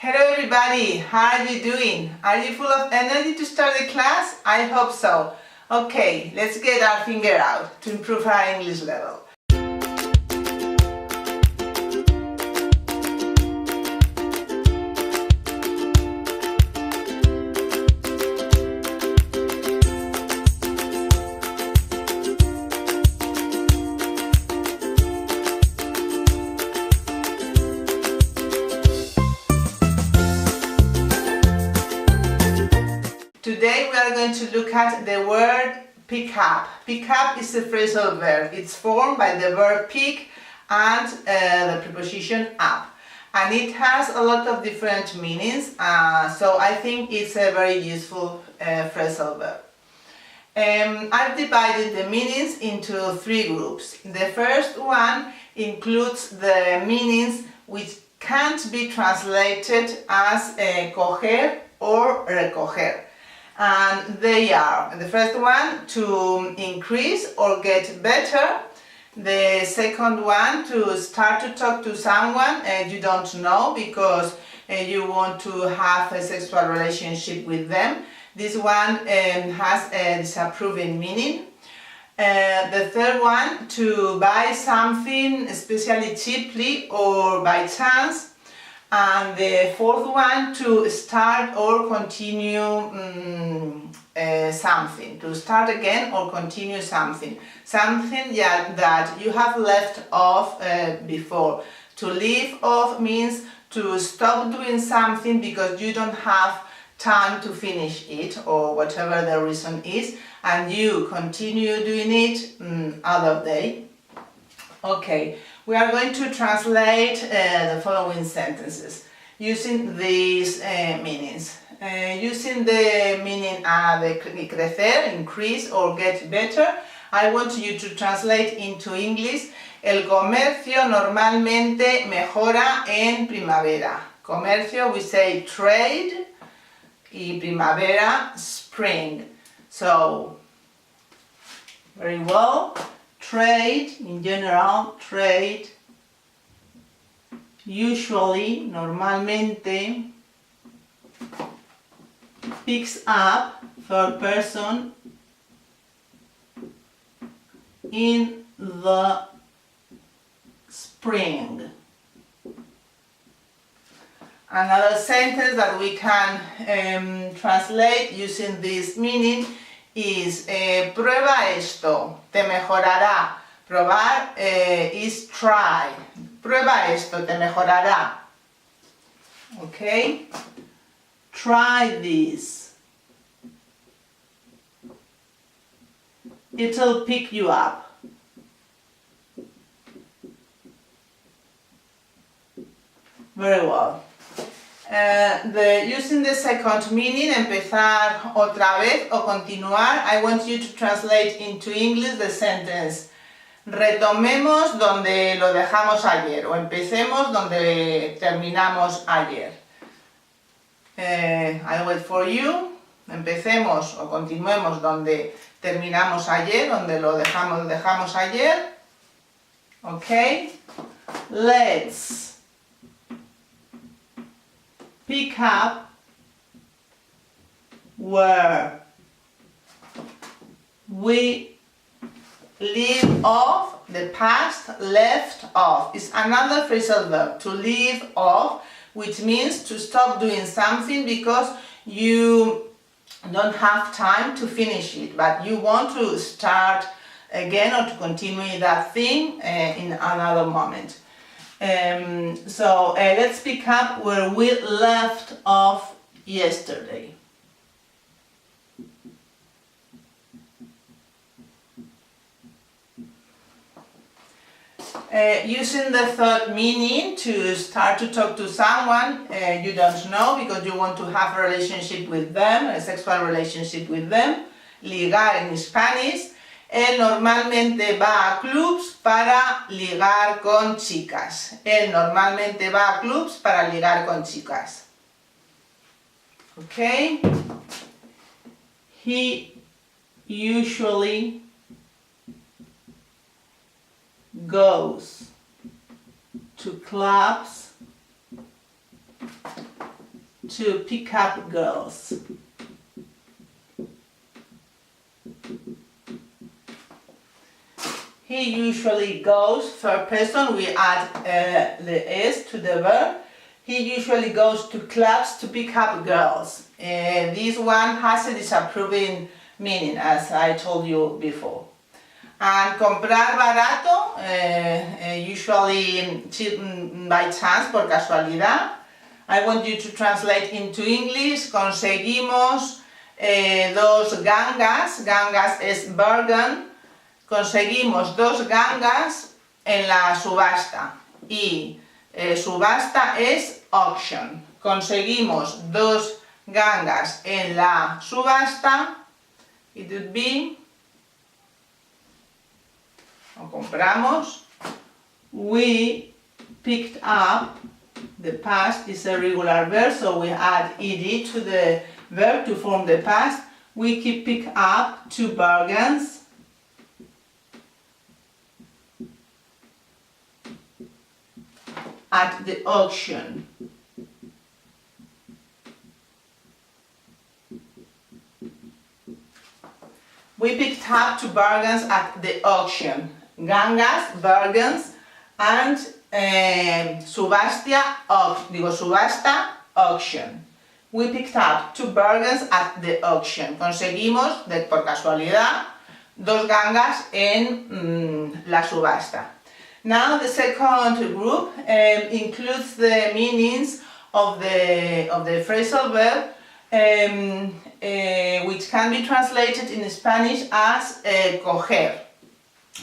Hello everybody, how are you doing? Are you full of energy to start the class? I hope so. Okay, let's get our finger out to improve our English level. Today we are going to look at the word pick up. Pick up is a phrasal verb. It's formed by the verb pick and the preposition up. And it has a lot of different meanings, so I think it's a very useful phrasal verb. I've divided the meanings into three groups. The first one includes the meanings which can't be translated as coger or recoger. And they are, the first one, to increase or get better. The second one, to start to talk to someone you don't know because you want to have a sexual relationship with them. This one has a disapproving meaning. The third one, to buy something especially cheaply or by chance. And the fourth one, to start or continue something, to start again or continue something. Something that you have left off before. To leave off means to stop doing something because you don't have time to finish it or whatever the reason is, and you continue doing it other day. Okay, we are going to translate the following sentences using these meanings. Using the meaning de crecer, increase or get better, I want you to translate into English. El comercio normalmente mejora en primavera. Comercio, we say trade, y primavera, spring. So, very well. Trade, in general, trade, usually, normalmente, picks up, third person, in the spring. Another sentence that we can translate using this meaning is prueba esto, te mejorará. Probar is try. Prueba esto, te mejorará. Okay? Try this. It'll pick you up. Very well. Using the second meaning, empezar otra vez o continuar, I want you to translate into English the sentence retomemos donde lo dejamos ayer o empecemos donde terminamos ayer. I wait for you. Empecemos o continuemos donde terminamos ayer, donde lo dejamos ayer. Okay. Let's pick up where we leave off. The past, left off, is another phrasal verb, to leave off, which means to stop doing something because you don't have time to finish it, but you want to start again or to continue that thing in another moment. So let's pick up where we left off yesterday. Using the third meaning, to start to talk to someone you don't know because you want to have a relationship with them, a sexual relationship with them. Ligar in Spanish. Él normalmente va a clubs para ligar con chicas. Él normalmente va a clubs para ligar con chicas. Okay? He usually goes to clubs to pick up girls. He usually goes, third person, we add the S to the verb. He usually goes to clubs to pick up girls. This one has a disapproving meaning, as I told you before. And comprar barato, usually by chance, por casualidad. I want you to translate into English. Conseguimos dos gangas. Gangas es bargain. Conseguimos dos gangas en la subasta. Y subasta es auction. Conseguimos dos gangas en la subasta. It would be, o compramos. We picked up. The past is a regular verb, so we add ed to the verb to form the past. We pick up 2 bargains. At the auction. We picked up 2 bargains at the auction. Gangas, bargains, and subasta, auction. We picked up 2 bargains at the auction. Conseguimos, por casualidad, 2 gangas en la subasta. Now the second group includes the meanings of the phrasal verb, which can be translated in Spanish as coger.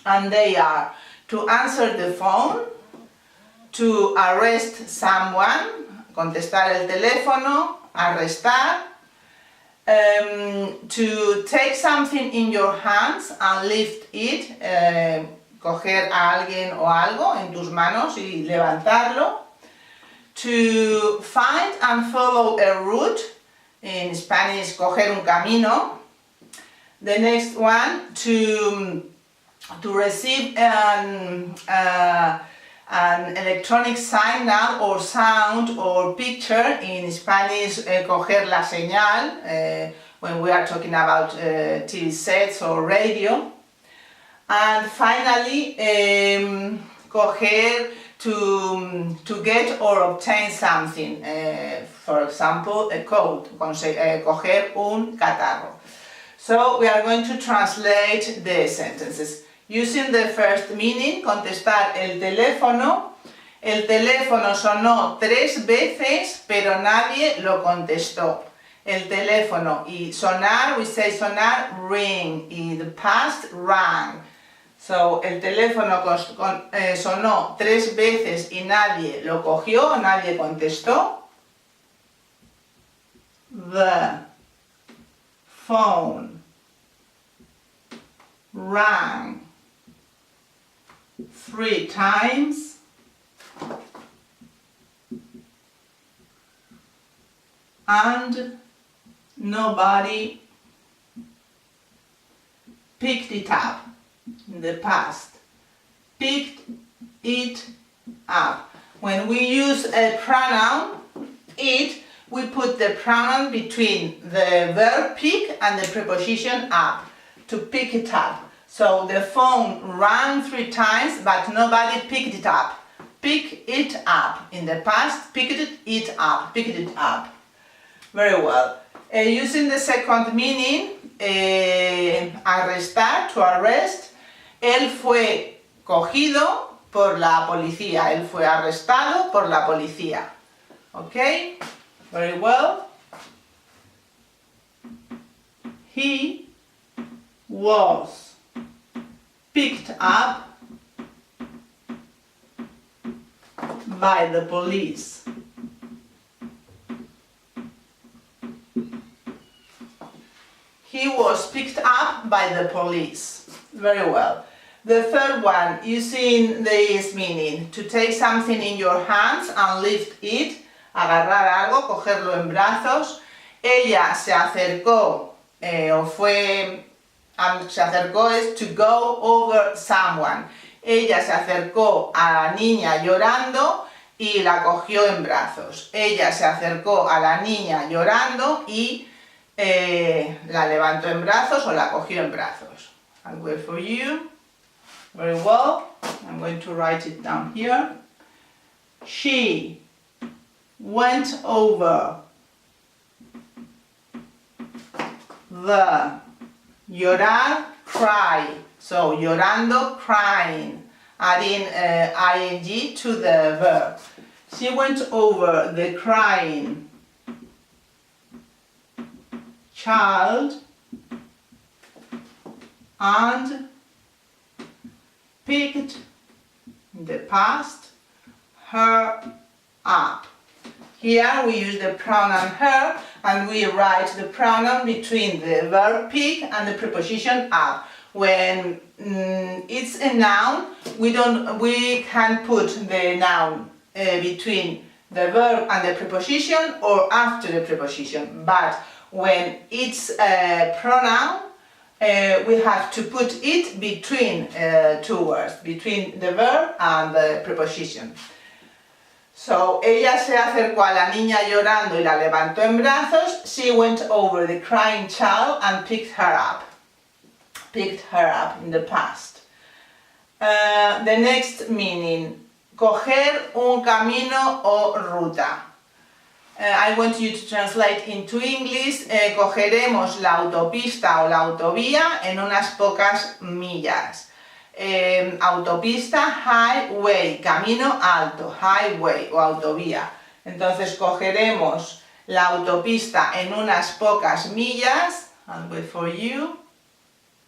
And they are to answer the phone, to arrest someone, contestar el teléfono, arrestar, to take something in your hands and lift it, coger a alguien o algo en tus manos y levantarlo, to find and follow a route, in Spanish coger un camino. The next one, to receive an electronic signal or sound or picture, in Spanish coger la señal, when we are talking about TV sets or radio. And finally, coger to get or obtain something, for example, a coat, coger un catarro. So we are going to translate the sentences. Using the first meaning, contestar el teléfono. El teléfono sonó 3 veces, pero nadie lo contestó. El teléfono, y sonar, we say sonar, ring, y the past, rang. So, el teléfono sonó 3 veces y nadie lo cogió, nadie contestó. The phone rang 3 times. And nobody picked it up. In the past, picked it up. When we use a pronoun, it, we put the pronoun between the verb pick and the preposition up, to pick it up. So the phone rang 3 times, but nobody picked it up. Pick it up. In the past, picked it up, picked it up. Very well. Using the second meaning, arrestar, to arrest. Él fue cogido por la policía. Él fue arrestado por la policía. Okay? Very well. He was picked up by the police. He was picked up by the police. Very well. The third one, using this meaning, to take something in your hands and lift it, agarrar algo, cogerlo en brazos. Ella se acercó, se acercó es to go over someone. Ella se acercó a la niña llorando y la cogió en brazos. Ella se acercó a la niña llorando y la levantó en brazos o la cogió en brazos. I'll wait for you. Very well. I'm going to write it down here. She went over the llorar, cry. So llorando, crying. Adding ing to the verb. She went over the crying child and picked, in the past, her up. Here we use the pronoun her and we write the pronoun between the verb pick and the preposition up. When it's a noun, we can put the noun between the verb and the preposition or after the preposition. But when it's a pronoun, we have to put it between two words, between the verb and the preposition. So, ella se acercó a la niña llorando y la levantó en brazos. She went over the crying child and picked her up. Picked her up in the past. The next meaning, coger un camino o ruta. I want you to translate into English. Cogeremos la autopista o la autovía en unas pocas millas. Autopista, highway, camino alto, highway o autovía. Entonces cogeremos la autopista en unas pocas millas. I'll wait for you.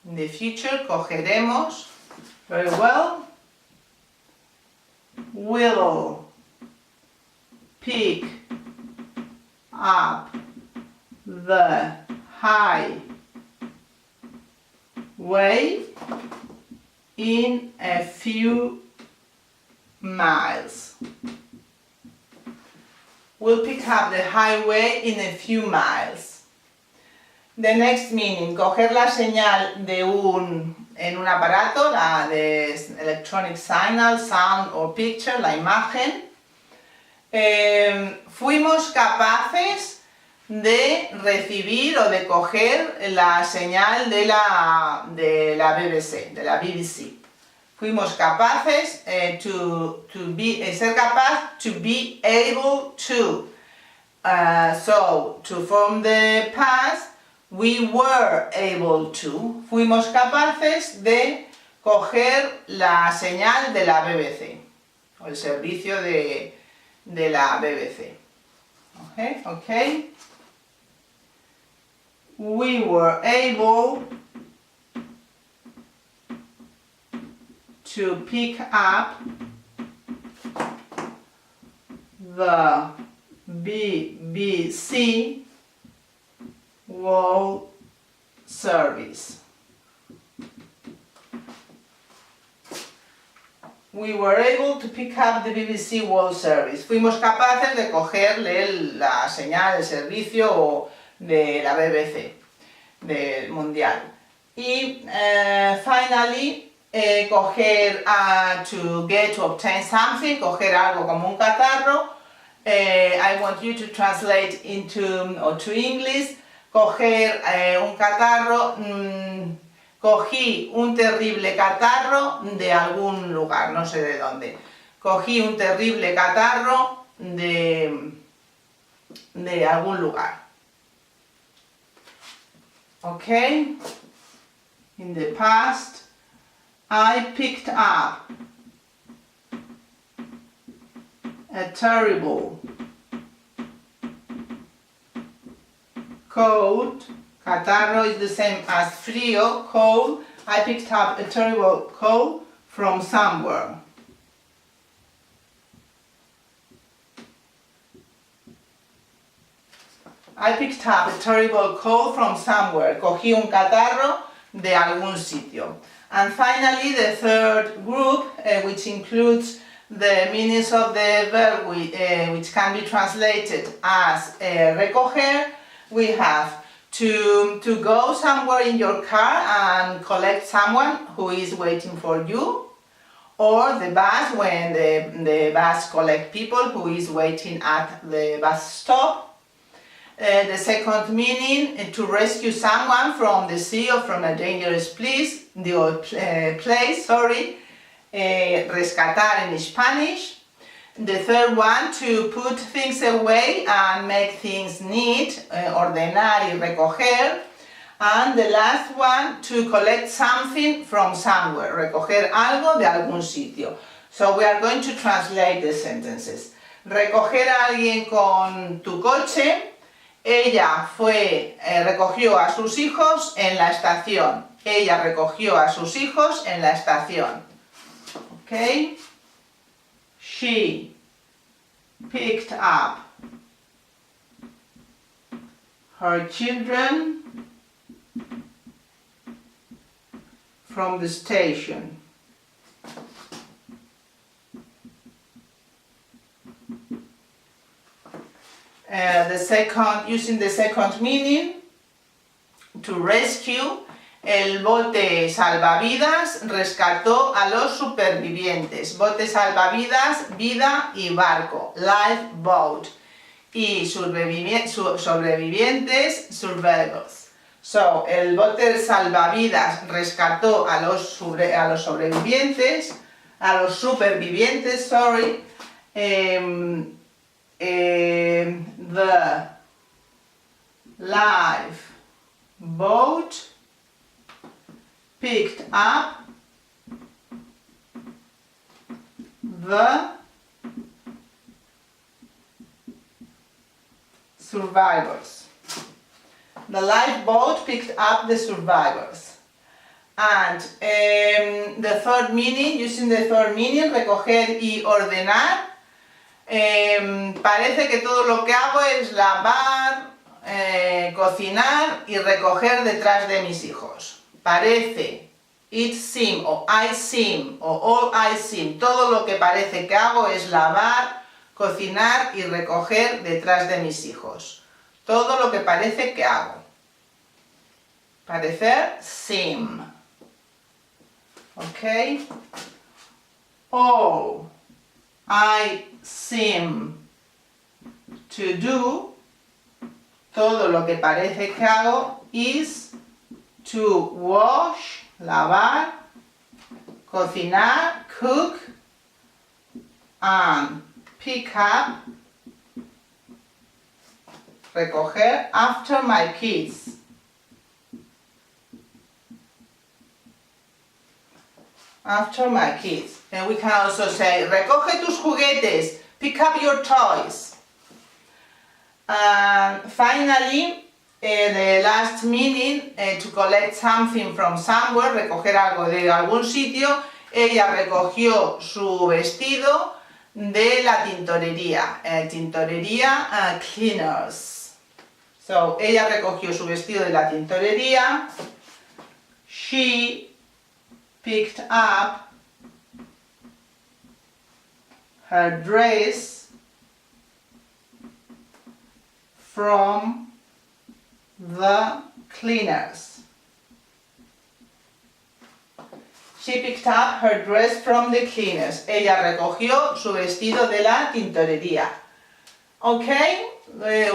In the future, cogeremos. Very well. Will pick up the highway in a few miles. We'll pick up the highway in a few miles. The next meaning, coger la señal de en un aparato, la de electronic signal, sound or picture, la imagen. Fuimos capaces de recibir o de coger la señal de la BBC, de la BBC. Fuimos capaces ser capaz, to be able to. So, to form the past, we were able to. Fuimos capaces de coger la señal de la BBC, o el servicio de la BBC. Okay. We were able to pick up the BBC World Service. We were able to pick up the BBC World Service. Fuimos capaces de cogerle la señal, el servicio de la BBC, del mundial. Y finally, coger, to obtain something, coger algo como un catarro. I want you to translate to English. Coger un catarro, cogí un terrible catarro de algún lugar, no sé de dónde. Cogí un terrible catarro de algún lugar. Okay? In the past, I picked up a terrible cold. Catarro is the same as frío, cold. I picked up a terrible cold from somewhere. I picked up a terrible cold from somewhere. Cogí un catarro de algún sitio. And finally, the third group, which includes the meanings of the verb which can be translated as recoger, we have to go somewhere in your car and collect someone who is waiting for you, or the bus when the bus collects people who is waiting at the bus stop. The second meaning, to rescue someone from the sea or from a dangerous place, rescatar in Spanish. The third one, to put things away and make things neat, ordenar y recoger. And the last one, to collect something from somewhere, recoger algo de algún sitio. So we are going to translate the sentences. Recoger a alguien con tu coche. Ella recogió a sus hijos en la estación. Ella recogió a sus hijos en la estación. Okay? She picked up her children from the station. Using the second meaning, to rescue, el bote salvavidas rescató a los supervivientes. Bote salvavidas, vida y barco, lifeboat. Y sobrevivientes, survivors. So, el bote salvavidas rescató a los supervivientes, the lifeboat picked up the survivors. The lifeboat picked up the survivors. And the third meaning, using the third meaning, recoger y ordenar. Parece que todo lo que hago es lavar, cocinar y recoger detrás de mis hijos. Parece, it seem, o I seem, o all I seem, todo lo que parece que hago es lavar, cocinar y recoger detrás de mis hijos. Todo lo que parece que hago. Parecer, seem. Ok. All I seem to do, todo lo que parece que hago, is to wash, lavar, cocinar, cook, and pick up, recoger, after my kids. After my kids. And we can also say, recoge tus juguetes, pick up your toys. And finally, the last meaning, to collect something from somewhere, recoger algo de algún sitio. Ella recogió su vestido de la tintorería. Tintorería, cleaners. So, ella recogió su vestido de la tintorería. She picked up her dress from the cleaners. She picked up her dress from the cleaners. Ella recogió su vestido de la tintorería. Okay,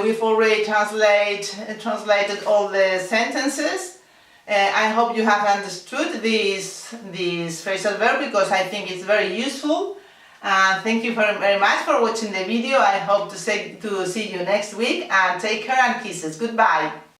we've already translated all the sentences. I hope you have understood this phrasal verb because I think it's very useful. Thank you very much for watching the video. I hope to see you next week, and take care and kisses. Goodbye.